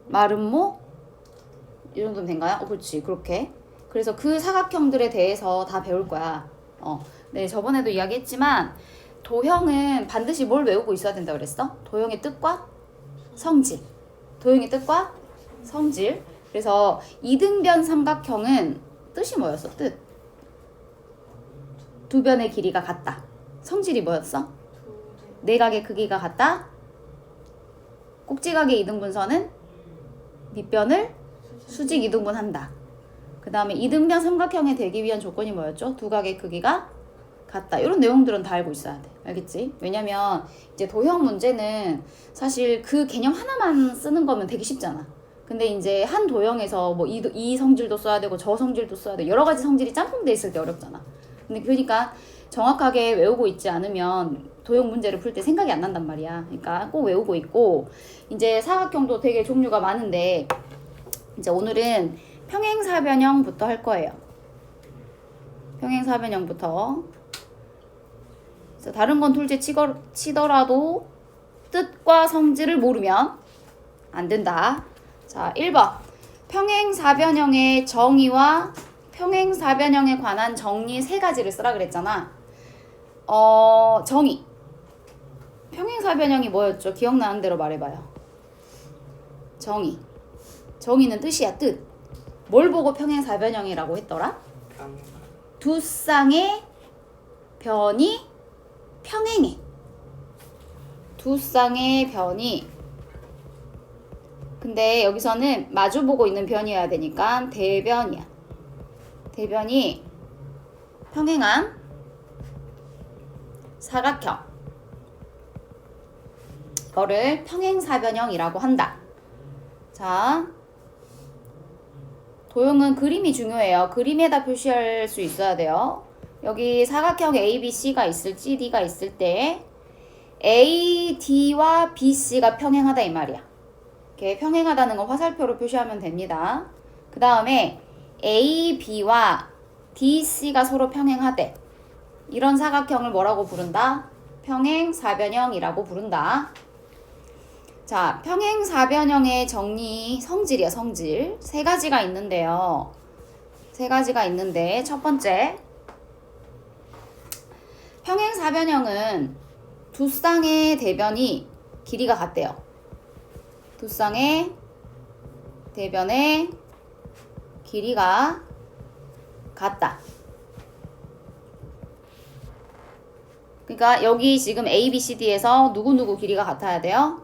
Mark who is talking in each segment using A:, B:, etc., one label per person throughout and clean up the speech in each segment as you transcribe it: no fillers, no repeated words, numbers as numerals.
A: 마름모? 이 정도면 된가요? 그렇지. 그렇게. 그래서 그 사각형들에 대해서 다 배울 거야. 네, 저번에도 이야기했지만 도형은 반드시 뭘 외우고 있어야 된다고 그랬어? 도형의 뜻과 성질. 도형의 뜻과 성질. 그래서 이등변 삼각형은 뜻이 뭐였어? 뜻. 두 변의 길이가 같다. 성질이 뭐였어? 내각의 크기가 같다. 꼭지각의 이등분선은 밑변을 수직 이등분한다. 그 다음에 이등변 삼각형이 되기 위한 조건이 뭐였죠? 두 각의 크기가 같다. 이런 내용들은 다 알고 있어야 돼. 알겠지? 왜냐면 이제 도형 문제는 사실 그 개념 하나만 쓰는 거면 되게 쉽잖아. 근데 이제 한 도형에서 뭐 이 성질도 써야 되고 저 성질도 써야 돼. 여러 가지 성질이 짬뽕돼 있을 때 어렵잖아. 근데 그러니까 정확하게 외우고 있지 않으면 도형 문제를 풀 때 생각이 안 난단 말이야. 그러니까 꼭 외우고 있고, 이제 사각형도 되게 종류가 많은데 이제 오늘은 평행사변형부터 할 거예요. 평행사변형부터. 다른 건 둘째 치더라도 뜻과 성질을 모르면 안 된다. 자, 1번. 평행사변형의 정의와 평행사변형에 관한 정리 세 가지를 쓰라 그랬잖아. 정의. 평행사변형이 뭐였죠? 기억나는 대로 말해봐요. 정의. 정의는 뜻이야, 뜻. 뭘 보고 평행사변형이라고 했더라? 두 쌍의 변이 평행해. 두 쌍의 변이. 근데 여기서는 마주보고 있는 변이어야 되니까 대변이야. 대변이 평행한 사각형. 이거를 평행사변형이라고 한다. 자, 도형은 그림이 중요해요. 그림에다 표시할 수 있어야 돼요. 여기 사각형 ABC가 있을 CD가 있을 때 AD와 BC가 평행하다 이 말이야. 이렇게 평행하다는 거 화살표로 표시하면 됩니다. 그 다음에 AB와 DC가 서로 평행하대. 이런 사각형을 뭐라고 부른다? 평행사변형이라고 부른다. 자, 평행사변형의 정리 성질이야, 성질. 세 가지가 있는데요. 세 가지가 있는데 첫 번째, 평행사변형은 두 쌍의 대변이 길이가 같대요. 두 쌍의 대변의 길이가 같다. 그러니까 여기 지금 A, B, C, D에서 누구누구 길이가 같아야 돼요?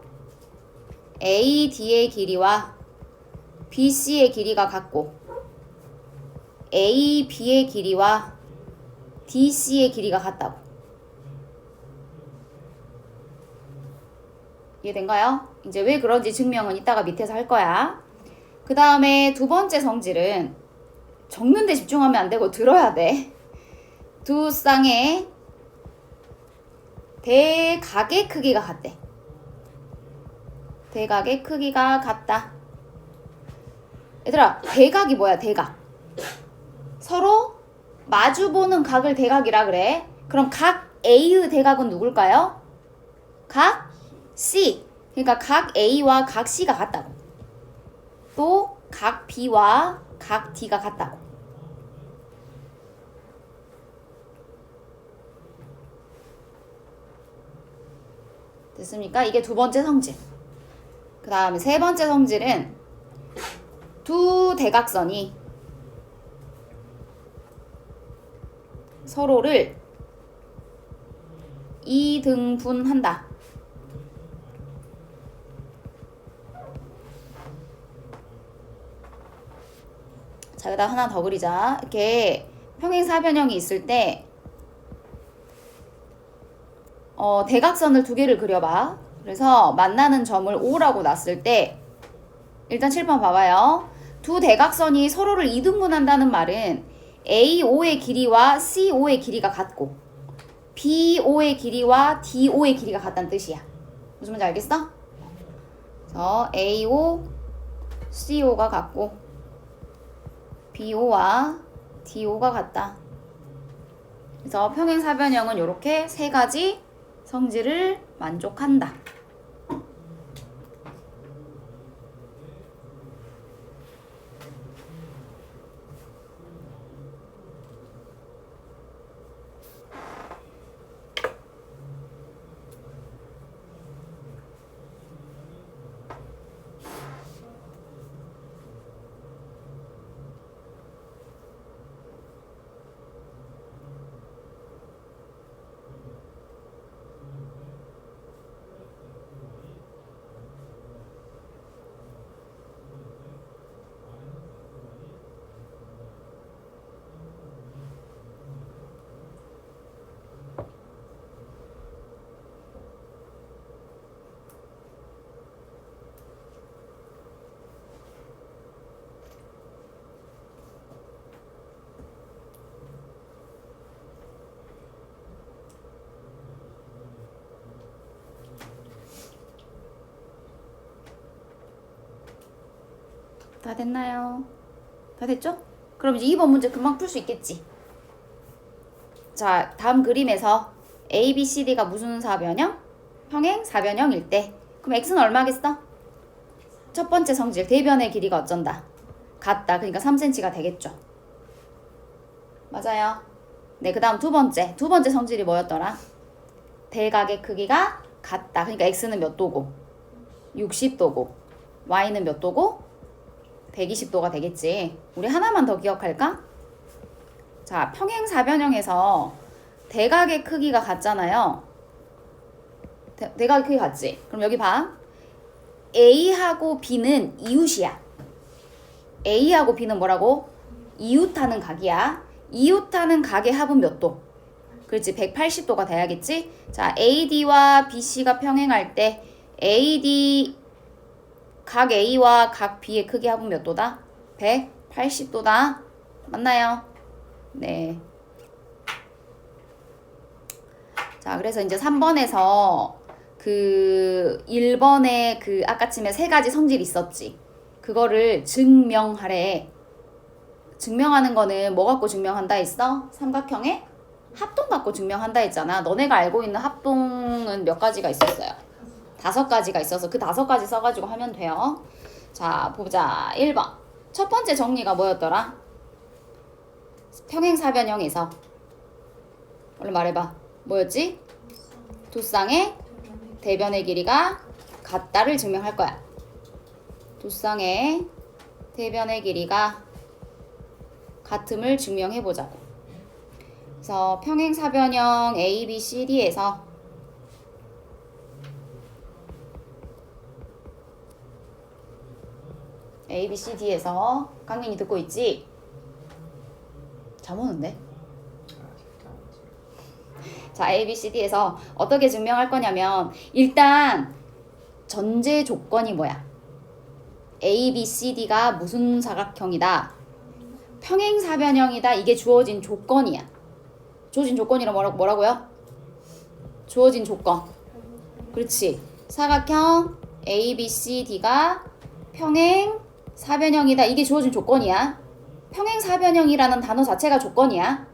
A: A, D의 길이와 B, C의 길이가 같고 A, B의 길이와 D, C의 길이가 같다고. 이해된가요? 이제 왜 그런지 증명은 이따가 밑에서 할 거야. 그 다음에 두 번째 성질은 적는데 집중하면 안 되고 들어야 돼. 두 쌍의 대각의 크기가 같대. 대각의 크기가 같다. 얘들아, 대각이 뭐야? 대각. 서로 마주보는 각을 대각이라 그래. 그럼 각 A의 대각은 누굴까요? 각 C. 그러니까 각 A와 각 C가 같다고. 또 각 B와 각 D가 같다고. 됐습니까? 이게 두 번째 성질. 그 다음에 세 번째 성질은 두 대각선이 서로를 이등분한다. 자, 여기다 하나 더 그리자. 이렇게 평행사변형이 있을 때 대각선을 두 개를 그려봐. 그래서 만나는 점을 O라고 놨을 때 일단 7번 봐봐요. 두 대각선이 서로를 이등분한다는 말은 AO의 길이와 CO의 길이가 같고 BO의 길이와 DO의 길이가 같다는 뜻이야. 무슨 말인지 알겠어? 그래서 AO, CO가 같고 BO와 DO가 같다. 그래서 평행사변형은 이렇게 세 가지 성질을 만족한다. 다 됐나요? 다 됐죠? 그럼 이제 2번 문제 금방 풀 수 있겠지? 자, 다음 그림에서 A, B, C, D가 무슨 사변형? 평행 사변형일 때 그럼 X는 얼마겠어? 첫 번째 성질 대변의 길이가 어쩐다? 같다. 그러니까 3cm가 되겠죠. 맞아요. 네, 그 다음 두 번째 성질이 뭐였더라? 대각의 크기가 같다. 그러니까 X는 몇 도고? 60도고 Y는 몇 도고? 120도가 되겠지. 우리 하나만 더 기억할까? 자, 평행사변형에서 대각의 크기가 같잖아요. 대각의 크기 같지? 그럼 여기 봐. A하고 B는 이웃이야. A하고 B는 뭐라고? 이웃하는 각이야. 이웃하는 각의 합은 몇 도? 그렇지, 180도가 돼야겠지? 자, AD와 BC가 평행할 때 AD 각 A와 각 B의 크기 합은 몇 도다? 180도다. 맞나요? 네. 자, 그래서 이제 3번에서 그 1번에 그 아까쯤에 세 가지 성질이 있었지. 그거를 증명하래. 증명하는 거는 뭐 갖고 증명한다 했어? 삼각형의 합동 갖고 증명한다 했잖아. 너네가 알고 있는 합동은 몇 가지가 있었어요? 5가지가 있어서 그 5가지 써가지고 하면 돼요. 자, 보자. 1번. 첫 번째 정리가 뭐였더라? 평행사변형에서 얼른 말해봐. 뭐였지? 두 쌍의 대변의 길이가 같다를 증명할 거야. 두 쌍의 대변의 길이가 같음을 증명해보자고. 그래서 평행사변형 A, B, C, D에서 A, B, C, D에서 강민이 듣고 있지? 잠 오는데? 자, A, B, C, D에서 어떻게 증명할 거냐면 일단 전제 조건이 뭐야? A, B, C, D가 무슨 사각형이다? 평행사변형이다. 이게 주어진 조건이야. 주어진 조건이라 뭐라고요? 주어진 조건. 그렇지. 사각형 A, B, C, D가 평행사변형이다. 이게 주어진 조건이야. 평행사변형이라는 단어 자체가 조건이야.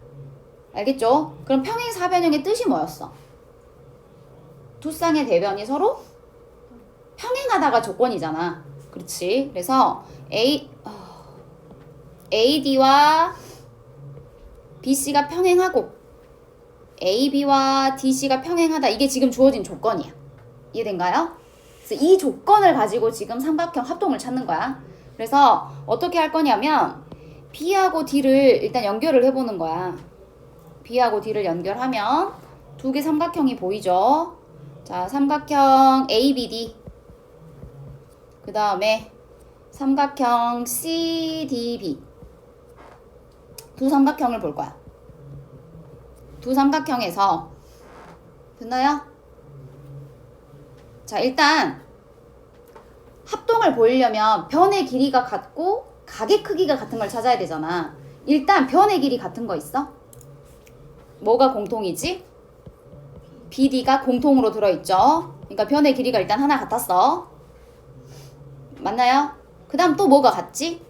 A: 알겠죠? 그럼 평행사변형의 뜻이 뭐였어? 두 쌍의 대변이 서로 평행하다가 조건이잖아. 그렇지. 그래서 AD와 BC가 평행하고 AB와 DC가 평행하다. 이게 지금 주어진 조건이야. 이해된가요? 그래서 이 조건을 가지고 지금 삼각형 합동을 찾는 거야. 그래서 어떻게 할 거냐면 B하고 D를 일단 연결을 해보는 거야. B하고 D를 연결하면 두 개 삼각형이 보이죠? 자, 삼각형 ABD. 그 다음에 삼각형 CDB. 두 삼각형을 볼 거야. 두 삼각형에서 됐나요? 자, 일단 합동을 보이려면 변의 길이가 같고 각의 크기가 같은 걸 찾아야 되잖아. 일단 변의 길이 같은 거 있어? 뭐가 공통이지? BD가 공통으로 들어있죠. 그러니까 변의 길이가 일단 하나 같았어. 맞나요? 그 다음 또 뭐가 같지?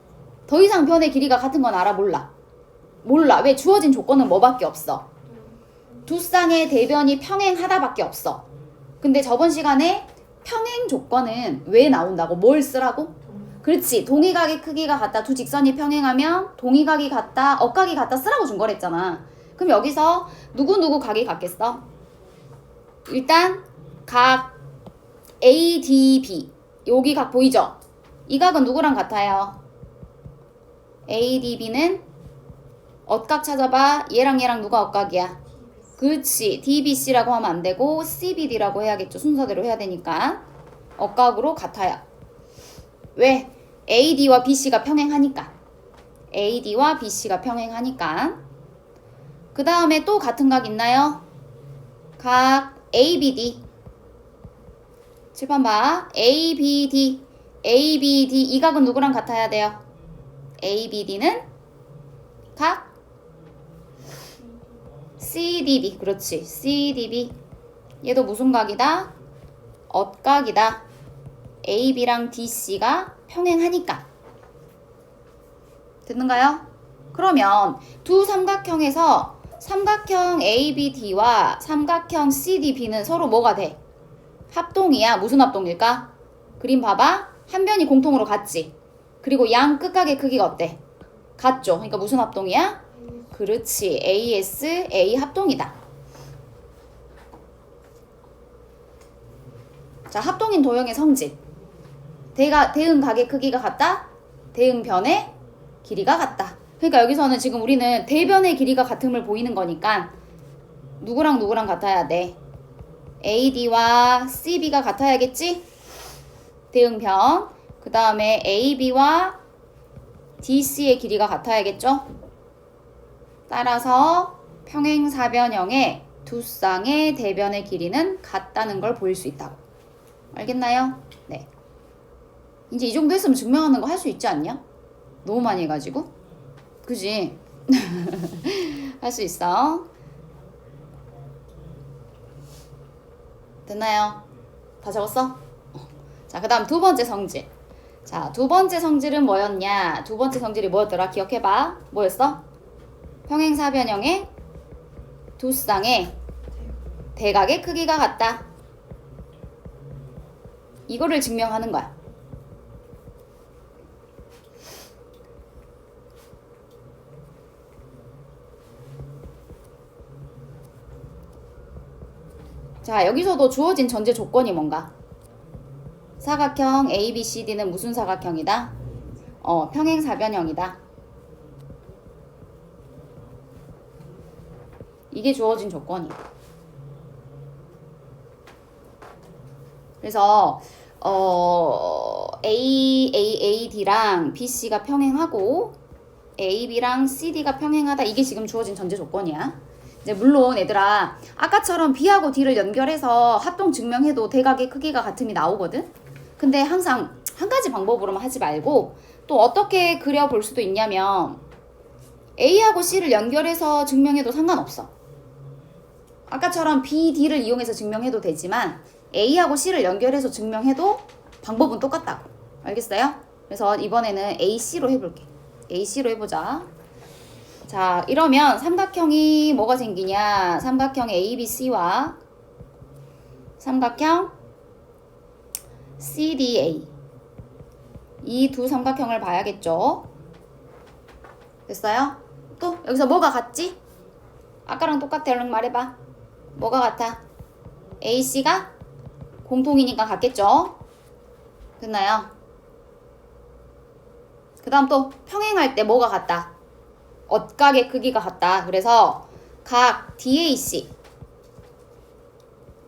A: 더 이상 변의 길이가 같은 건 알아? 몰라? 몰라. 왜? 주어진 조건은 뭐밖에 없어? 두 쌍의 대변이 평행하다밖에 없어. 근데 저번 시간에 평행 조건은 왜 나온다고? 뭘 쓰라고? 그렇지. 동의각의 크기가 같다. 두 직선이 평행하면 동의각이 같다. 억각이 같다 쓰라고 준 거랬잖아. 그럼 여기서 누구 각이 같겠어? 일단 각 ADB. 여기 각 보이죠? 이 각은 누구랑 같아요? ADB는 억각 찾아봐. 얘랑 누가 억각이야? 그렇지. DBC라고 하면 안 되고 CBD라고 해야겠죠. 순서대로 해야 되니까. 억각으로 같아요. 왜? AD와 BC가 평행하니까. AD와 BC가 평행하니까. 그 다음에 또 같은 각 있나요? 각 ABD. 칠판 봐. ABD. ABD. 이 각은 누구랑 같아야 돼요? ABD는 각 CDB. 그렇지. CDB. 얘도 무슨 각이다? 억각이다. AB랑 DC가 평행하니까. 됐는가요? 그러면 두 삼각형에서 삼각형 ABD와 삼각형 CDB는 서로 뭐가 돼? 합동이야? 무슨 합동일까? 그림 봐봐. 한 변이 공통으로 같지? 그리고 양 끝각의 크기가 어때? 같죠? 그러니까 무슨 합동이야? 그렇지. ASA 합동이다. 자, 합동인 도형의 성질. 대응 각의 크기가 같다? 대응 변의 길이가 같다. 그러니까 여기서는 지금 우리는 대변의 길이가 같음을 보이는 거니까 누구랑 누구랑 같아야 돼? AD와 CB가 같아야겠지? 대응변. 그 다음에 AB와 DC의 길이가 같아야겠죠? 따라서 평행사변형의 두 쌍의 대변의 길이는 같다는 걸 보일 수 있다고. 알겠나요? 네. 이제 이 정도 했으면 증명하는 거 할 수 있지 않냐? 너무 많이 해가지고. 그지? 할 수 있어. 됐나요? 다 적었어? 자, 그 다음 두 번째 성질. 자, 두 번째 성질은 뭐였냐? 두 번째 성질이 뭐였더라? 기억해봐. 뭐였어? 평행사변형의 두 쌍의 대각의 크기가 같다. 이거를 증명하는 거야. 자, 여기서도 주어진 전제 조건이 뭔가? 사각형 ABCD는 무슨 사각형이다? 평행사변형이다. 이게 주어진 조건이야. 그래서 AAAD랑 BC가 평행하고 AB랑 CD가 평행하다. 이게 지금 주어진 전제 조건이야. 이제 물론 얘들아 아까처럼 B하고 D를 연결해서 합동 증명해도 대각의 크기가 같음이 나오거든. 근데 항상 한 가지 방법으로만 하지 말고 또 어떻게 그려볼 수도 있냐면 A하고 C를 연결해서 증명해도 상관없어. 아까처럼 B, D를 이용해서 증명해도 되지만 A하고 C를 연결해서 증명해도 방법은 똑같다고. 알겠어요? 그래서 이번에는 AC로 해볼게. AC로 해보자. 자, 이러면 삼각형이 뭐가 생기냐? 삼각형 ABC와 삼각형 CDA. 이 두 삼각형을 봐야겠죠? 됐어요? 또 여기서 뭐가 같지? 아까랑 똑같아. 얼른 말해봐. 뭐가 같아? AC가 공통이니까 같겠죠? 됐나요? 그 다음 또 평행할 때 뭐가 같다? 엇각의 크기가 같다. 그래서 각 DAC.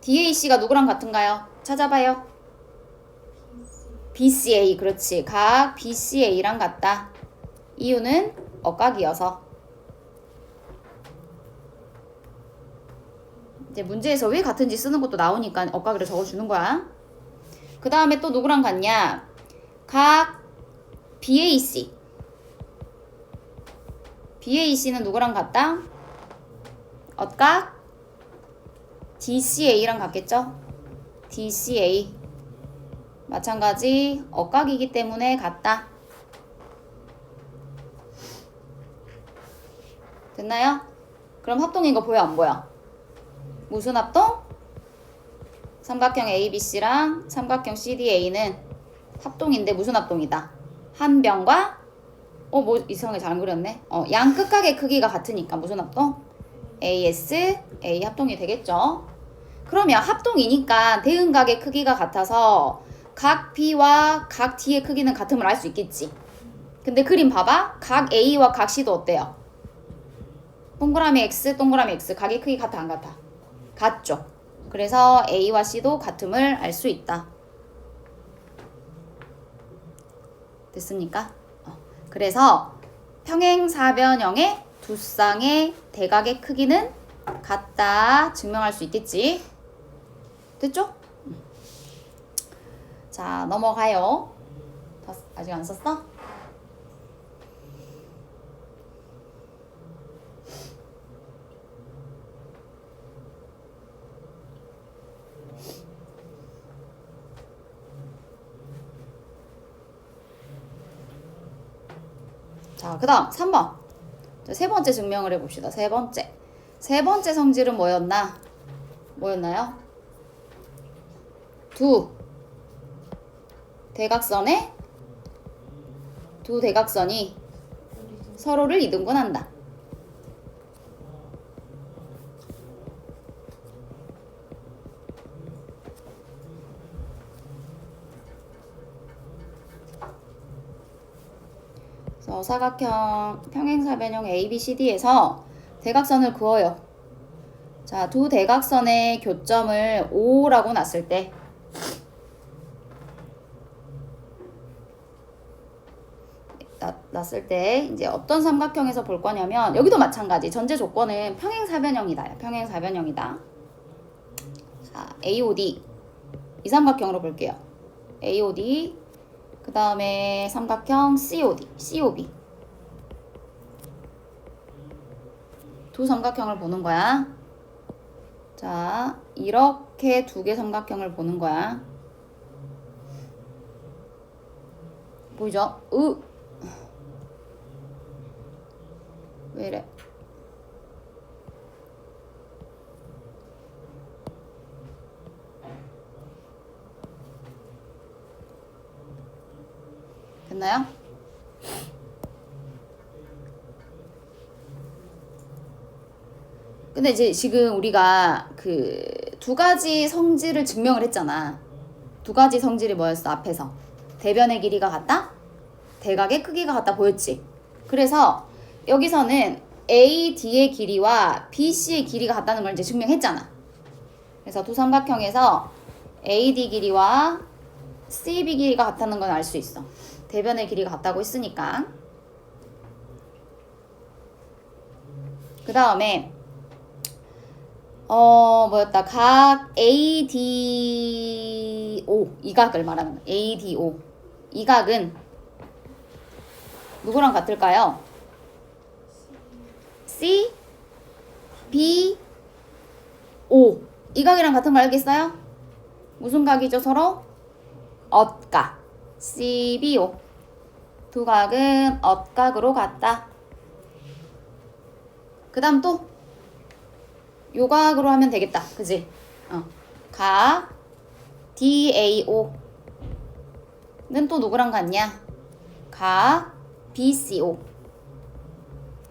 A: DAC가 누구랑 같은가요? 찾아봐요. BCA. 그렇지. 각 BCA랑 같다. 이유는 엇각이어서. 이제 문제에서 왜 같은지 쓰는 것도 나오니까 엇각으로 적어주는 거야. 그 다음에 또 누구랑 같냐? 각 BAC. BAC는 누구랑 같다? 엇각 DCA랑 같겠죠? DCA. 마찬가지 엇각이기 때문에 같다. 됐나요? 그럼 합동인 거 보여 안 보여? 무슨 합동? 삼각형 ABC랑 삼각형 CDA는 합동인데 무슨 합동이다? 한 변과 뭐 이상하게 잘 안 그렸네. 양 끝각의 크기가 같으니까 무슨 합동? AS, A 합동이 되겠죠. 그러면 합동이니까 대응각의 크기가 같아서 각 B와 각 D의 크기는 같음을 알 수 있겠지. 근데 그림 봐봐. 각 A와 각 C도 어때요? 동그라미 X, 동그라미 X. 각의 크기 같아 안 같아? 같죠. 그래서 A와 C도 같음을 알 수 있다. 됐습니까? 그래서 평행사변형의 두 쌍의 대각의 크기는 같다 증명할 수 있겠지. 됐죠? 자, 넘어가요. 아직 안 썼어? 자, 그 다음 3번. 세 번째 증명을 해봅시다. 세 번째 성질은 뭐였나요? 두 대각선이 서로를 이등분한다. 그래서 사각형 평행사변형 ABCD에서 대각선을 그어요. 자, 두 대각선의 교점을 O라고 놨을 때 이제 어떤 삼각형에서 볼 거냐면 여기도 마찬가지. 전제 조건은 평행사변형이다. 자, AOD 이 삼각형으로 볼게요. AOD 그 다음에 삼각형 COB 두 삼각형을 보는 거야. 자, 이렇게 두 개 삼각형을 보는 거야. 보이죠? 왜 이래? 됐나요? 근데 이제 지금 우리가 그 두 가지 성질을 증명을 했잖아. 두 가지 성질이 뭐였어? 앞에서 대변의 길이가 같다? 대각의 크기가 같다 보였지? 그래서 여기서는 AD의 길이와 BC의 길이가 같다는 걸 이제 증명했잖아. 그래서 두 삼각형에서 AD 길이와 CB 길이가 같다는 건 알 수 있어. 대변의 길이가 같다고 했으니까. 그 다음에 각 ADO 이 각을 말하는 거야. ADO 이 각은 누구랑 같을까요? C, B, O 이 각이랑 같은 거 알겠어요? 무슨 각이죠 서로? 엇각 CBO 두 각은 엇각으로 같다. 그 다음 또 요 각으로 하면 되겠다. 그지? 각 DAO는 또 누구랑 같냐? 각 BCO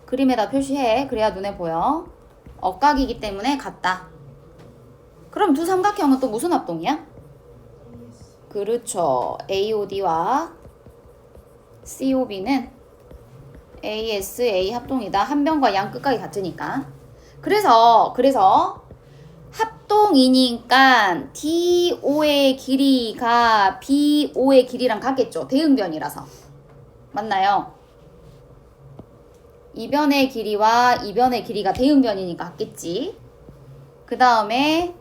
A: 그림에다 표시해. 그래야 눈에 보여. 엇각이기 때문에 같다. 그럼 두 삼각형은 또 무슨 합동이야? 그렇죠. AOD와 COB는 ASA 합동이다. 한 변과 양 끝각이 같으니까. 그래서 합동이니까 DO의 길이가 BO의 길이랑 같겠죠. 대응변이라서. 맞나요? 이 변의 길이와 이 변의 길이가 대응변이니까 같겠지. 그 다음에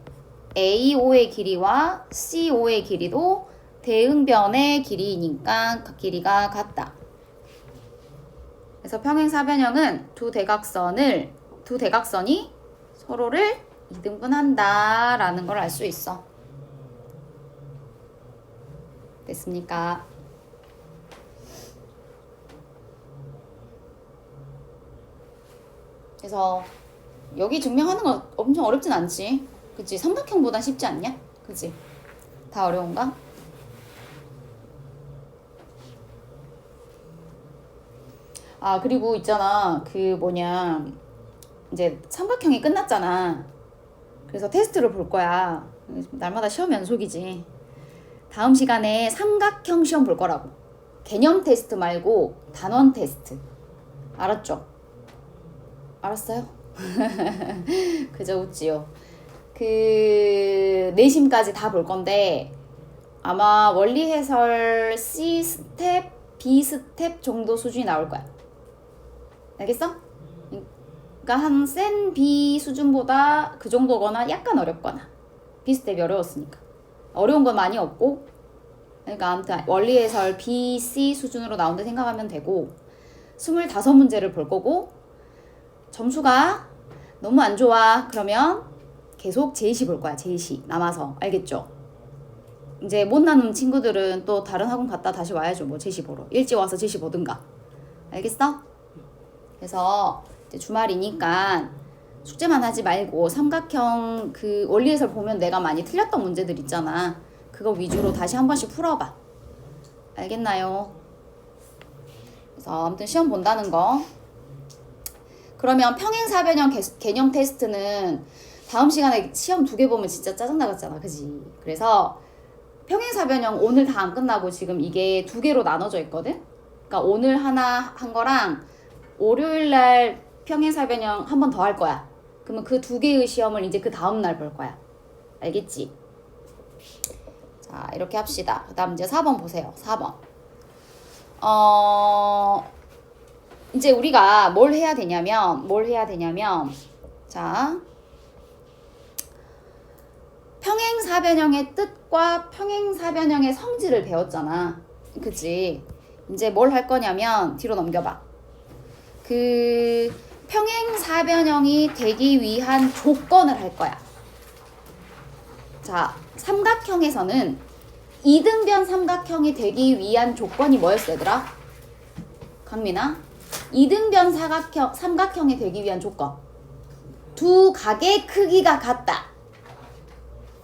A: AO의 길이와 CO의 길이도 대응변의 길이니까 길이가 같다. 그래서 평행사변형은 두 대각선이 서로를 이등분한다 라는 걸 알 수 있어. 됐습니까? 그래서 여기 증명하는 거 엄청 어렵진 않지. 그치? 삼각형보단 쉽지 않냐? 그치? 다 어려운가? 아, 그리고 있잖아. 이제 삼각형이 끝났잖아. 그래서 테스트를 볼 거야. 날마다 시험 연속이지. 다음 시간에 삼각형 시험 볼 거라고. 개념 테스트 말고 단원 테스트. 알았죠? 알았어요? 그저 웃지요. 내심까지 다 볼 건데 아마 원리 해설 C 스텝, B 스텝 정도 수준이 나올 거야. 알겠어? 그러니까 한 센 B 수준보다 그 정도거나 약간 어렵거나. B 스텝이 어려웠으니까. 어려운 건 많이 없고, 그러니까 아무튼 원리 해설 B, C 수준으로 나온다 생각하면 되고 25문제를 볼 거고 점수가 너무 안 좋아 그러면 계속 제시 볼 거야. 제시 남아서. 알겠죠? 이제 못 나눈 친구들은 또 다른 학원 갔다 다시 와야죠. 뭐 제시 보러. 일찍 와서 제시 보든가. 알겠어? 그래서 이제 주말이니까 숙제만 하지 말고 삼각형 그 원리에서 보면 내가 많이 틀렸던 문제들 있잖아. 그거 위주로 다시 한 번씩 풀어봐. 알겠나요? 그래서 아무튼 시험 본다는 거. 그러면 평행사변형 개념 테스트는 다음 시간에 시험 2개 보면 진짜 짜증나겠잖아. 그지? 그래서 평행사변형 오늘 다 안 끝나고 지금 이게 2개로 나눠져 있거든? 그러니까 오늘 하나 한 거랑 월요일날 평행사변형 한 번 더 할 거야. 그러면 그 2개의 시험을 이제 그 다음날 볼 거야. 알겠지? 자, 이렇게 합시다. 그 다음 이제 4번 보세요. 4번. 이제 우리가 뭘 해야 되냐면, 자, 평행사변형의 뜻과 평행사변형의 성질을 배웠잖아. 그치? 이제 뭘 할 거냐면, 뒤로 넘겨봐. 그, 평행사변형이 되기 위한 조건을 할 거야. 자, 삼각형에서는 이등변 삼각형이 되기 위한 조건이 뭐였어, 얘들아? 강민아? 이등변 삼각형이 되기 위한 조건. 두 각의 크기가 같다.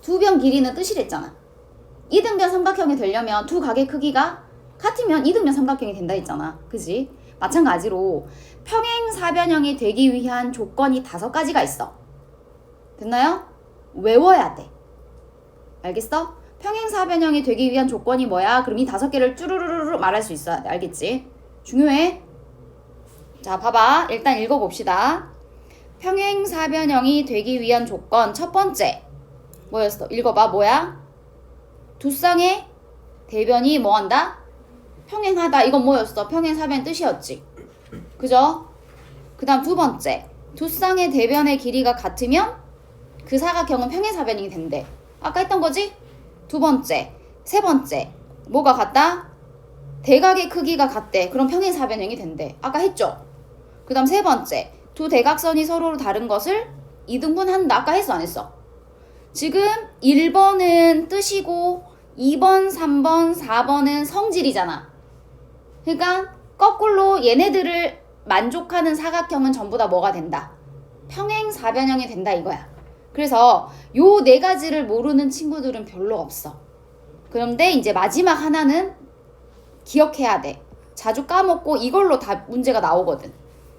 A: 두 변 길이는 뜻이랬잖아. 이등변 삼각형이 되려면 두 각의 크기가 같으면 이등변 삼각형이 된다 했잖아. 그지? 마찬가지로 평행사변형이 되기 위한 조건이 5가지가 있어. 됐나요? 외워야 돼. 알겠어? 평행사변형이 되기 위한 조건이 뭐야? 그럼 이 5개를 쭈루루루 말할 수 있어야 돼. 알겠지? 중요해. 자, 봐봐. 일단 읽어봅시다. 평행사변형이 되기 위한 조건 첫 번째. 뭐였어? 읽어봐. 뭐야? 두 쌍의 대변이 뭐한다? 평행하다. 이건 뭐였어? 평행사변 뜻이었지. 그죠? 그 다음 두 번째. 두 쌍의 대변의 길이가 같으면 그 사각형은 평행사변형이 된대. 아까 했던 거지? 두 번째. 세 번째. 뭐가 같다? 대각의 크기가 같대. 그럼 평행사변형이 된대. 아까 했죠? 그 다음 세 번째. 두 대각선이 서로 다른 것을 이등분한다. 아까 했어? 안 했어? 지금 1번은 뜻이고 2번, 3번, 4번은 성질이잖아. 그러니까 거꾸로 얘네들을 만족하는 사각형은 전부 다 뭐가 된다? 평행사변형이 된다 이거야. 그래서 요 4가지를 모르는 친구들은 별로 없어. 그런데 이제 마지막 하나는 기억해야 돼. 자주 까먹고 이걸로 다 문제가 나오거든.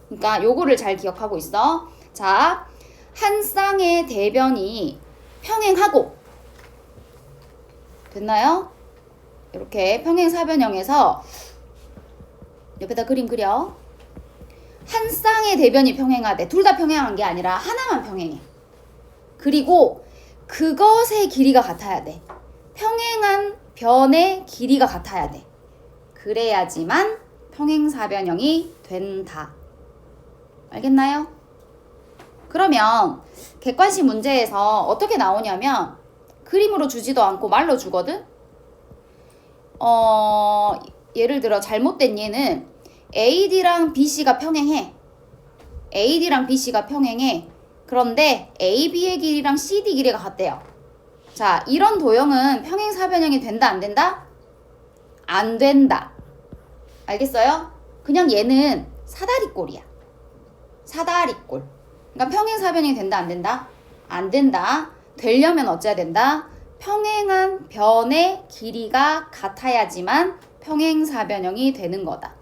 A: 그러니까 요거를 잘 기억하고 있어. 자, 한 쌍의 대변이 평행하고 됐나요? 이렇게 평행사변형에서 옆에다 그림 그려. 한 쌍의 대변이 평행하대. 둘 다 평행한 게 아니라 하나만 평행해. 그리고 그것의 길이가 같아야 돼. 평행한 변의 길이가 같아야 돼. 그래야지만 평행사변형이 된다. 알겠나요? 그러면 객관식 문제에서 어떻게 나오냐면 그림으로 주지도 않고 말로 주거든? 예를 들어 잘못된 예는 AD랑 BC가 평행해. AD랑 BC가 평행해. 그런데 AB의 길이랑 CD 길이가 같대요. 자, 이런 도형은 평행사변형이 된다, 안 된다? 안 된다. 알겠어요? 그냥 얘는 사다리꼴이야. 사다리꼴. 그러니까 평행사변형이 된다, 안 된다? 안 된다. 되려면 어째야 된다? 평행한 변의 길이가 같아야지만 평행사변형이 되는 거다.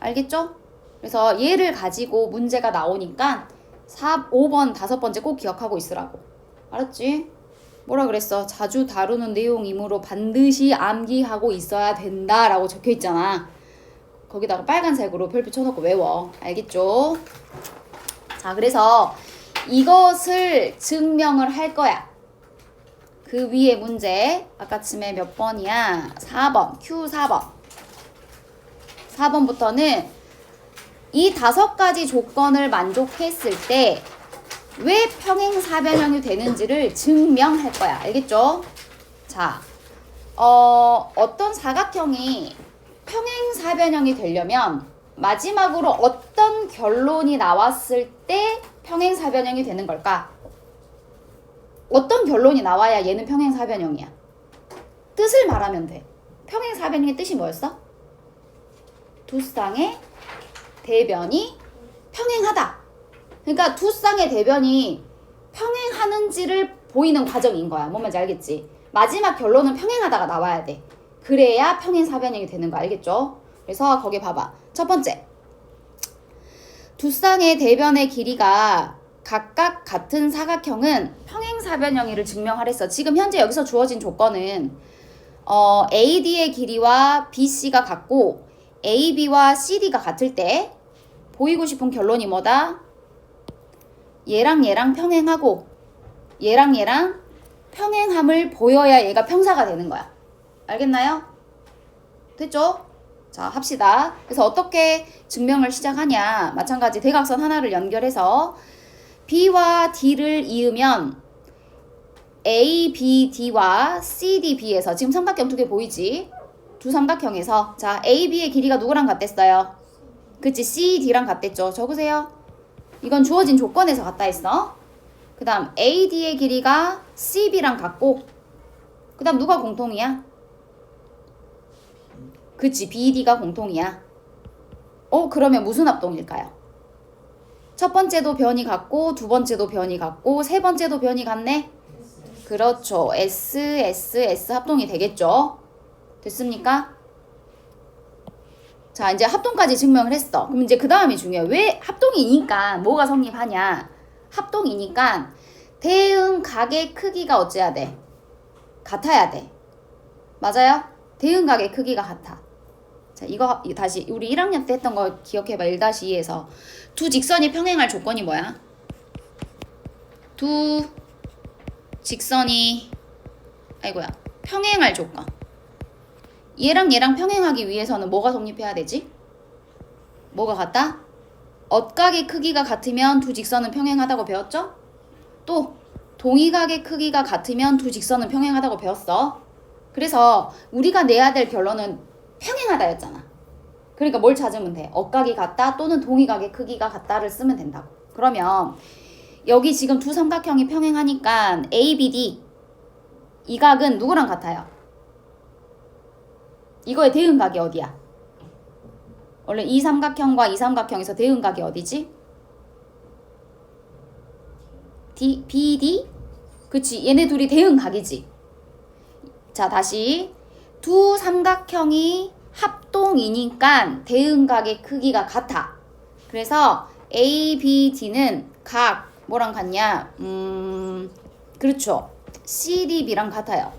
A: 알겠죠? 그래서 얘를 가지고 문제가 나오니까 5번, 5번째 꼭 기억하고 있으라고. 알았지? 뭐라 그랬어? 자주 다루는 내용이므로 반드시 암기하고 있어야 된다라고 적혀 있잖아. 거기다가 빨간색으로 별표 쳐놓고 외워. 알겠죠? 자, 그래서 이것을 증명을 할 거야. 그 위에 문제 아까쯤에 몇 번이야? 4번. Q4번. 4번부터는 이 5가지 조건을 만족했을 때 왜 평행사변형이 되는지를 증명할 거야. 알겠죠? 자, 어떤 사각형이 평행사변형이 되려면 마지막으로 어떤 결론이 나왔을 때 평행사변형이 되는 걸까? 어떤 결론이 나와야 얘는 평행사변형이야? 뜻을 말하면 돼. 평행사변형의 뜻이 뭐였어? 두 쌍의 대변이 평행하다. 그러니까 두 쌍의 대변이 평행하는지를 보이는 과정인 거야. 뭔 말인지 알겠지? 마지막 결론은 평행하다가 나와야 돼. 그래야 평행사변형이 되는 거 알겠죠? 그래서 거기 봐봐. 첫 번째, 두 쌍의 대변의 길이가 각각 같은 사각형은 평행사변형이를 증명하랬어. 지금 현재 여기서 주어진 조건은 AD의 길이와 BC가 같고 AB와 CD가 같을 때 보이고 싶은 결론이 뭐다? 얘랑 얘랑 평행하고 얘랑 얘랑 평행함을 보여야 얘가 평사가 되는 거야. 알겠나요? 됐죠? 자, 합시다. 그래서 어떻게 증명을 시작하냐. 마찬가지 대각선 하나를 연결해서 B와 D를 이으면 ABD와 CDB에서 지금 삼각형 두 개 보이지? 두 삼각형에서 자, AB의 길이가 누구랑 같댔어요? 그치, CD랑 같댔죠? 적으세요. 이건 주어진 조건에서 같다 했어. 그 다음 AD의 길이가 CB랑 같고 그 다음 누가 공통이야? 그치, BD가 공통이야. 그러면 무슨 합동일까요? 첫 번째도 변이 같고 두 번째도 변이 같고 세 번째도 변이 같네? 그렇죠. S 합동이 되겠죠? 됐습니까? 자, 이제 합동까지 증명을 했어. 그럼 이제 그 다음이 중요해. 왜 합동이니까 뭐가 성립하냐? 합동이니까 대응각의 크기가 어째야 돼? 같아야 돼. 맞아요? 대응각의 크기가 같아. 자, 이거 다시 우리 1학년 때 했던 거 기억해봐. 1-2에서 두 직선이 평행할 조건이 뭐야? 두 직선이 평행할 조건. 얘랑 얘랑 평행하기 위해서는 뭐가 성립해야 되지? 뭐가 같다? 엇각의 크기가 같으면 두 직선은 평행하다고 배웠죠? 또 동의각의 크기가 같으면 두 직선은 평행하다고 배웠어. 그래서 우리가 내야 될 결론은 평행하다였잖아. 그러니까 뭘 찾으면 돼? 엇각이 같다 또는 동의각의 크기가 같다를 쓰면 된다고. 그러면 여기 지금 두 삼각형이 평행하니까 ABD 이 각은 누구랑 같아요? 이거의 대응각이 어디야? 원래 이 삼각형과 이 삼각형에서 대응각이 어디지? BD? 그치, 얘네 둘이 대응각이지. 자, 다시 두 삼각형이 합동이니까 대응각의 크기가 같아. 그래서 ABD는 각 뭐랑 같냐? 그렇죠. CDB랑 같아요.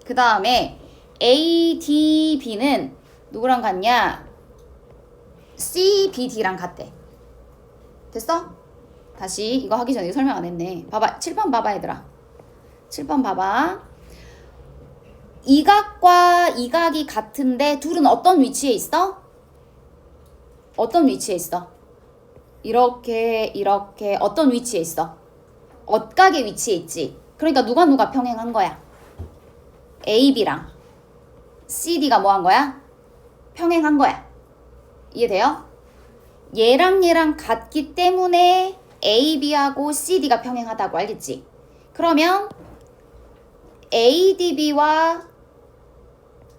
A: 그 다음에 ADB는 누구랑 같냐? CBD랑 같대. 됐어? 다시 이거 하기 전에 설명 안 했네. 봐봐. 7번 봐봐 얘들아. 7번 봐봐. 이 각과 이 각이 같은데 둘은 어떤 위치에 있어? 어떤 위치에 있어? 이렇게 어떤 위치에 있어? 엇각의 위치에 있지. 그러니까 누가 평행한 거야? AB랑 CD가 뭐 한 거야? 평행한 거야. 이해돼요? 얘랑 얘랑 같기 때문에 AB하고 CD가 평행하다고 알겠지? 그러면 ADB와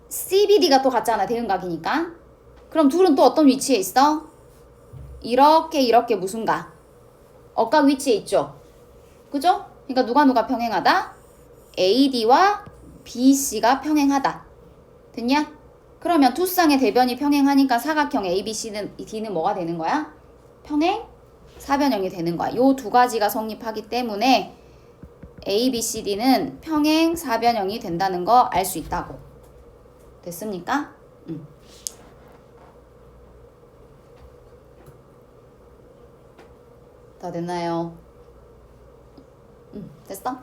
A: CBD가 또 같잖아. 대응각이니까. 그럼 둘은 또 어떤 위치에 있어? 이렇게 무슨 가? 엇각 위치에 있죠. 그죠? 그러니까 누가 평행하다? AD와 BC가 평행하다. 됐냐? 그러면 두 쌍의 대변이 평행하니까 사각형 ABC는 D는 뭐가 되는 거야? 평행 사변형이 되는 거야. 요 두 가지가 성립하기 때문에 ABCD는 평행 사변형이 된다는 거 알 수 있다고. 됐습니까? 다 됐나요? 됐어?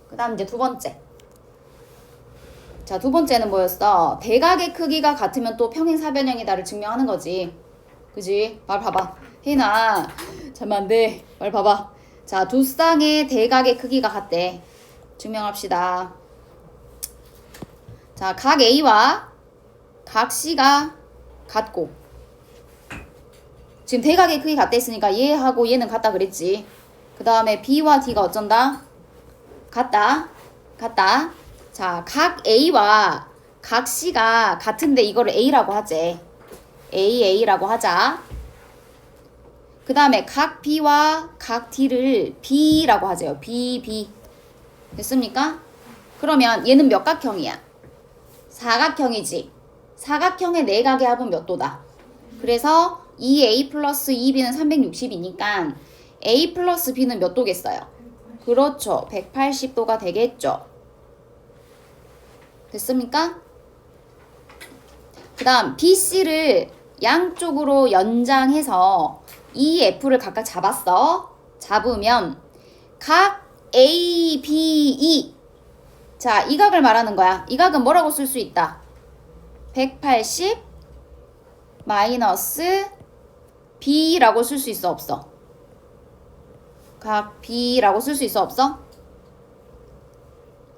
A: 그 다음 이제 두 번째. 자, 두 번째는 뭐였어? 대각의 크기가 같으면 또 평행사변형이다를 증명하는 거지. 그지? 말 봐봐. 혜인아, 잠깐만 안 돼. 말 봐봐. 자, 두 쌍의 대각의 크기가 같대. 증명합시다. 자, 각 A와 각 C가 같고 지금 대각의 크기 같다 했으니까 얘하고 얘는 같다 그랬지. 그 다음에 B와 D가 어쩐다? 같다. 자, 각 A와 각 C가 같은데 이거를 A라고 하재. A라고 하자. 그 다음에 각 B와 각 D를 B라고 하세요. B. 됐습니까? 그러면 얘는 몇 각형이야? 사각형이지. 사각형의 네 각의 합은 몇 도다? 그래서 2A 플러스 2B는 360이니까 A 플러스 B는 몇 도겠어요? 그렇죠. 180도가 되겠죠. 됐습니까? 그 다음 BC를 양쪽으로 연장해서 EF를 각각 잡았어. 잡으면 각 ABE. 자, 이 각을 말하는 거야. 이 각은 뭐라고 쓸 수 있다? 180 마이너스 B라고 쓸 수 있어, 없어? 각 B라고 쓸 수 있어, 없어?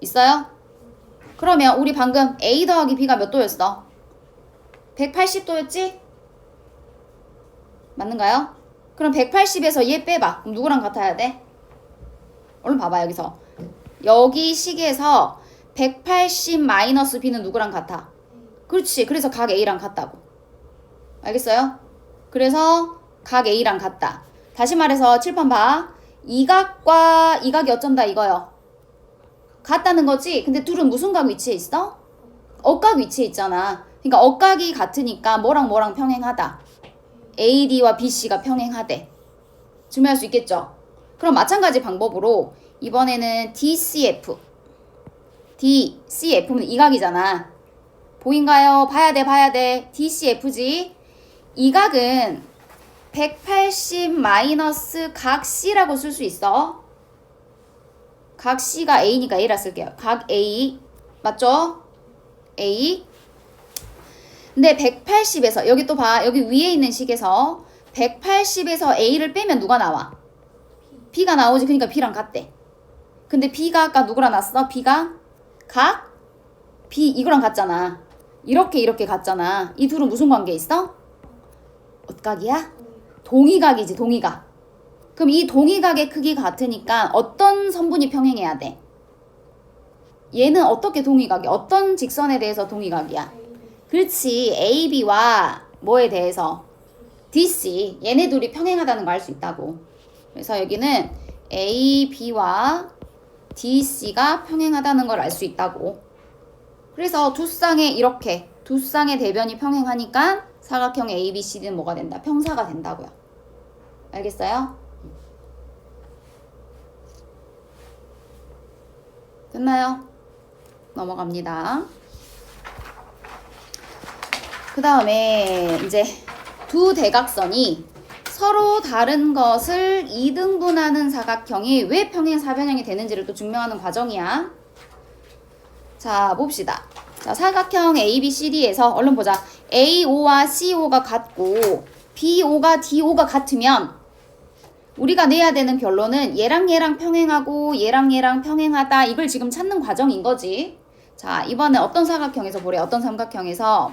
A: 있어요? 그러면 우리 방금 A 더하기 B가 몇 도였어? 180도였지? 맞는가요? 그럼 180에서 얘 빼봐. 그럼 누구랑 같아야 돼? 얼른 봐봐, 여기서. 여기 식에서 180 마이너스 B는 누구랑 같아? 그렇지. 그래서 각 A랑 같다고. 알겠어요? 그래서 각 A랑 같다. 다시 말해서 칠판 봐. 이 각과 이 각이 어쩐다 이거요. 같다는 거지. 근데 둘은 무슨 각 위치에 있어? 억각 위치에 있잖아. 그러니까 억각이 같으니까 뭐랑 평행하다. AD와 BC가 평행하대. 증명할 수 있겠죠? 그럼 마찬가지 방법으로 이번에는 DCF. DCF는 이 각이잖아. 보인가요? 봐야 돼. DCF지. 이 각은 180 마이너스 각 C라고 쓸 수 있어. 각 C가 A니까 A라 쓸게요. 각 A. 맞죠? A. 근데 180에서 여기 또 봐. 여기 위에 있는 식에서 180에서 A를 빼면 누가 나와? B가 나오지. 그러니까 B랑 같대. 근데 B가 아까 누구랑 났어? B가 각 B 이거랑 같잖아. 이렇게 같잖아. 이 둘은 무슨 관계에 있어? 어각이야? 동의각이지. 동의각. 그럼 이 동의각의 크기가 같으니까 어떤 선분이 평행해야 돼? 얘는 어떻게 동의각이? 어떤 직선에 대해서 동의각이야? 그렇지. AB와 뭐에 대해서? DC. 얘네 둘이 평행하다는 거 알 수 있다고. 그래서 여기는 AB와 DC가 평행하다는 걸 알 수 있다고. 그래서 두 쌍의 이렇게 두 쌍의 대변이 평행하니까 사각형 ABCD는 뭐가 된다? 평사가 된다고요. 알겠어요? 됐나요? 넘어갑니다. 그 다음에 이제 두 대각선이 서로 다른 것을 이등분하는 사각형이 왜 평행 사변형이 되는지를 또 증명하는 과정이야. 자, 봅시다. 자, 사각형 ABCD에서 얼른 보자. AO와 CO가 같고 BO가 DO가 같으면 우리가 내야 되는 결론은 얘랑 평행하고 얘랑 평행하다. 이걸 지금 찾는 과정인 거지. 자, 이번에 어떤 사각형에서 보래? 어떤 삼각형에서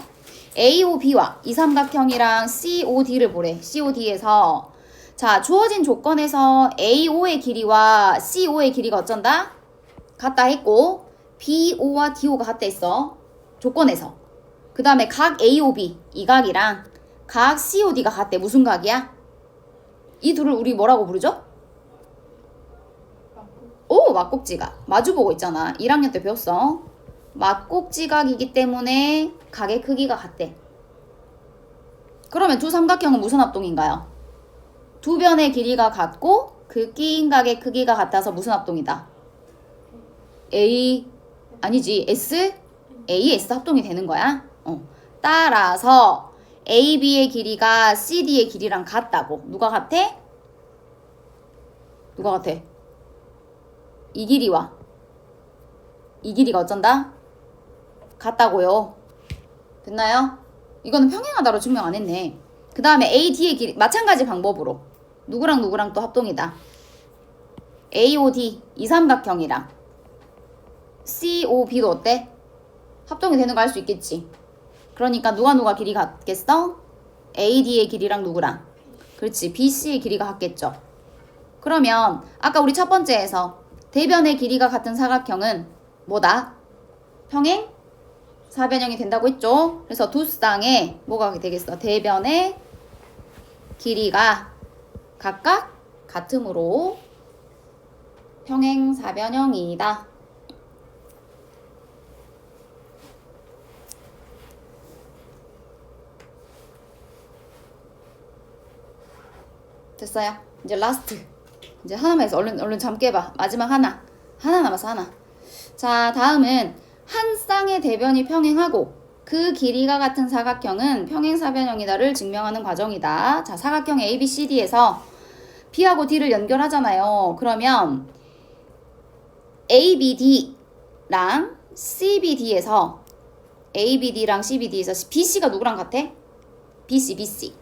A: AOB와 이 삼각형이랑 COD를 보래. COD에서 자, 주어진 조건에서 AO의 길이와 CO의 길이가 어쩐다? 같다 했고 BO와 DO가 같다 했어. 조건에서. 그 다음에 각 AOB 이 각이랑 각 COD가 같대. 무슨 각이야? 이 둘을 우리 뭐라고 부르죠? 오, 막곡지각. 마주보고 있잖아. 1학년 때 배웠어. 막곡지각이기 때문에 각의 크기가 같대. 그러면 두 삼각형은 무슨 합동인가요? 두 변의 길이가 같고 그 끼인 각의 크기가 같아서 무슨 합동이다? 아니지. AS 합동이 되는 거야. 따라서 AB의 길이가 CD의 길이랑 같다고. 누가 같아? 이 길이와 이 길이가 어쩐다? 같다고요. 됐나요? 이거는 평행하다로 증명 안 했네. 그 다음에 AD의 길이 마찬가지 방법으로 누구랑 또 합동이다. AOD 이 삼각형이랑 COB도 어때? 합동이 되는 거 알 수 있겠지. 그러니까 누가 길이 같겠어? AD의 길이랑 누구랑? 그렇지. BC의 길이가 같겠죠. 그러면 아까 우리 첫 번째에서 대변의 길이가 같은 사각형은 뭐다? 평행 사변형이 된다고 했죠. 그래서 두 쌍에 뭐가 되겠어? 대변의 길이가 각각 같으므로 평행사변형이다. 됐어요. 이제 라스트. 이제 하나만 해서 얼른 잠 깨봐. 마지막 하나 남았어. 하나. 자, 다음은 한 쌍의 대변이 평행하고 그 길이가 같은 사각형은 평행사변형이다를 증명하는 과정이다. 자, 사각형 ABCD에서 B하고 D를 연결하잖아요. 그러면 ABD랑 CBD에서 ABD랑 CBD에서 BC가 누구랑 같아? BC.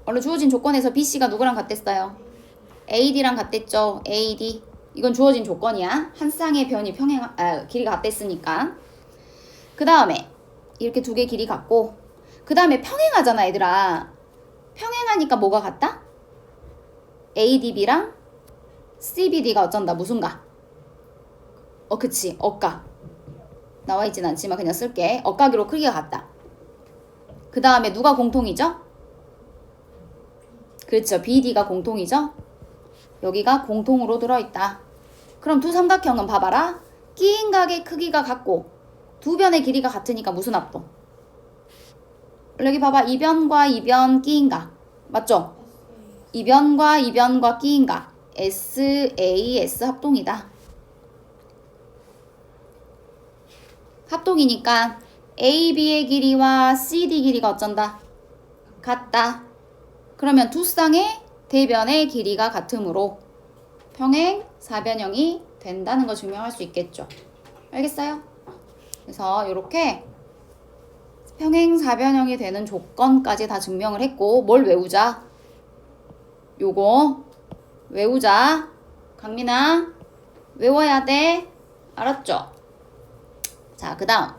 A: 원래 주어진 조건에서 BC가 누구랑 같댔어요? AD랑 같댔죠. AD. 이건 주어진 조건이야. 한 쌍의 변이 길이가 같댔으니까. 그 다음에 이렇게 두 개 길이 같고, 그 다음에 평행하잖아, 얘들아. 평행하니까 뭐가 같다? ADB랑 CBD가 어쩐다, 무슨가? 그치, 억각. 나와있진 않지만 그냥 쓸게. 억각으로 크기가 같다. 그 다음에 누가 공통이죠? 그렇죠, BD가 공통이죠? 여기가 공통으로 들어있다. 그럼 두 삼각형은 봐봐라. 끼인 각의 크기가 같고 두 변의 길이가 같으니까 무슨 합동? 여기 봐봐. 이변과 이변 끼인 각. 맞죠? 이변과 이변과 끼인 각. SAS 합동이다. 합동이니까 AB의 길이와 CD 길이가 어쩐다? 같다. 그러면 두 쌍의 대변의 길이가 같으므로 평행사변형이 된다는 거 증명할 수 있겠죠. 알겠어요? 그래서 이렇게 평행사변형이 되는 조건까지 다 증명을 했고, 뭘 외우자? 요거 외우자. 강민아, 외워야 돼. 알았죠? 자, 그 다음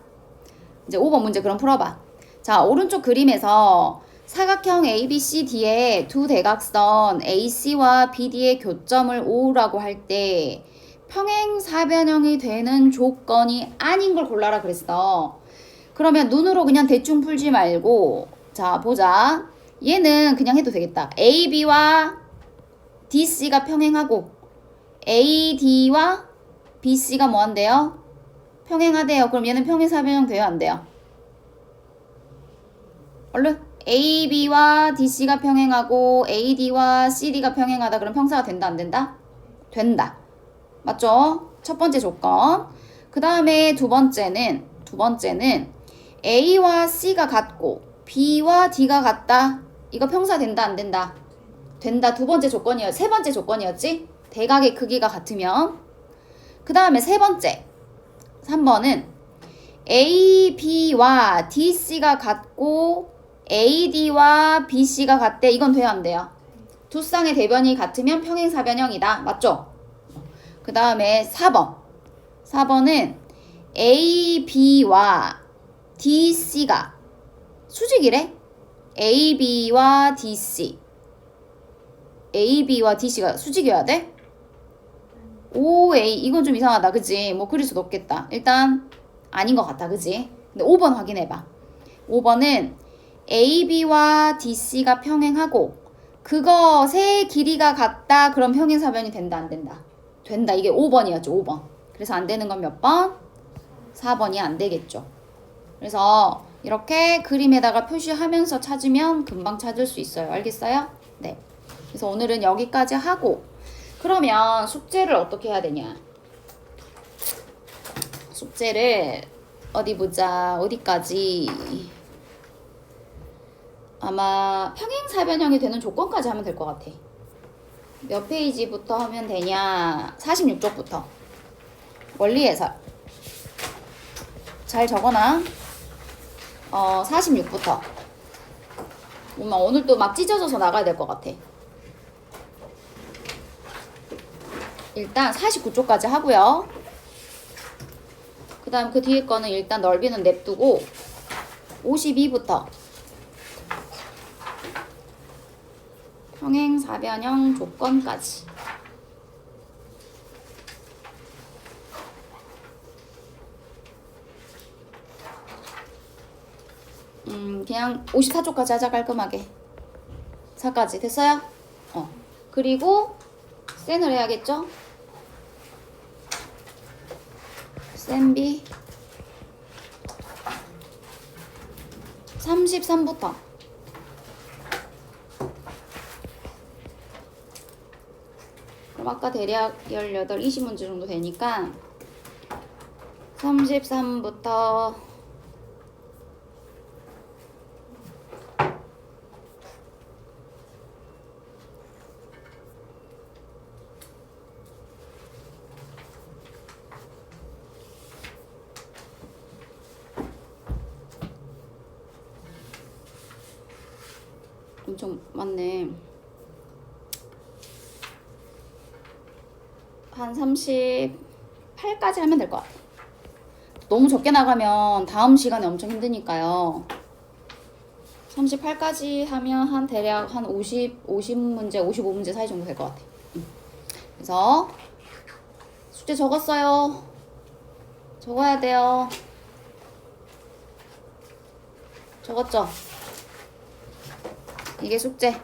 A: 이제 5번 문제 그럼 풀어봐. 자, 오른쪽 그림에서 사각형 ABCD의 두 대각선 AC와 BD의 교점을 O라고 할 때 평행사변형이 되는 조건이 아닌 걸 골라라 그랬어. 그러면 눈으로 그냥 대충 풀지 말고, 자, 보자. 얘는 그냥 해도 되겠다. AB와 DC가 평행하고 AD와 BC가 뭐 한대요? 평행하대요. 그럼 얘는 평행사변형 돼요, 안 돼요? 얼른. AB와 DC가 평행하고 AD와 CD가 평행하다. 그럼 평사가 된다, 안 된다? 된다. 맞죠? 첫 번째 조건. 그 다음에 두 번째는 A와 C가 같고 B와 D가 같다. 이거 평사 된다, 안 된다? 된다. 세 번째 조건이었지? 대각의 크기가 같으면. 그 다음에 3번은 AB와 DC가 같고 AD와 BC가 같대. 이건 돼요, 안 돼요? 두 쌍의 대변이 같으면 평행사변형이다. 맞죠? 그 다음에 4번은 AB와 DC가 수직이래. AB와 DC가 수직이어야 돼? OA. 이건 좀 이상하다, 그치? 뭐 그릴 수도 없겠다. 일단 아닌 것 같아, 그치? 근데 5번 확인해봐. 5번은 AB와 DC가 평행하고 그것의 길이가 같다. 그럼 평행사변이 된다, 안 된다? 된다. 이게 5번이었죠, 5번. 그래서 안 되는 건 몇 번? 4번이 안 되겠죠. 그래서 이렇게 그림에다가 표시하면서 찾으면 금방 찾을 수 있어요. 알겠어요? 네. 그래서 오늘은 여기까지 하고, 그러면 숙제를 어떻게 해야 되냐? 숙제를 어디 보자. 어디까지? 아마 평행사변형이 되는 조건까지 하면 될 것 같아. 몇 페이지부터 하면 되냐? 46쪽부터. 원리해설. 잘 적어놔. 46부터. 엄마 오늘 또 막 찢어져서 나가야 될 것 같아. 일단 49쪽까지 하고요. 그 다음 그 뒤에 거는 일단 넓이는 냅두고 52부터 평행사변형 조건까지. 그냥 54쪽까지 하자. 깔끔하게 4까지 됐어요? 그리고 센을 해야겠죠? 센 B 33부터 그럼 아까 대략 18, 20문제 정도 되니까 33부터 엄청 많네. 한 38까지 하면 될 것 같아. 너무 적게 나가면 다음 시간에 엄청 힘드니까요. 38까지 하면 한 대략 한 50문제, 55문제 사이 정도 될 것 같아. 그래서 숙제 적었어요. 적어야 돼요. 적었죠? 이게 숙제.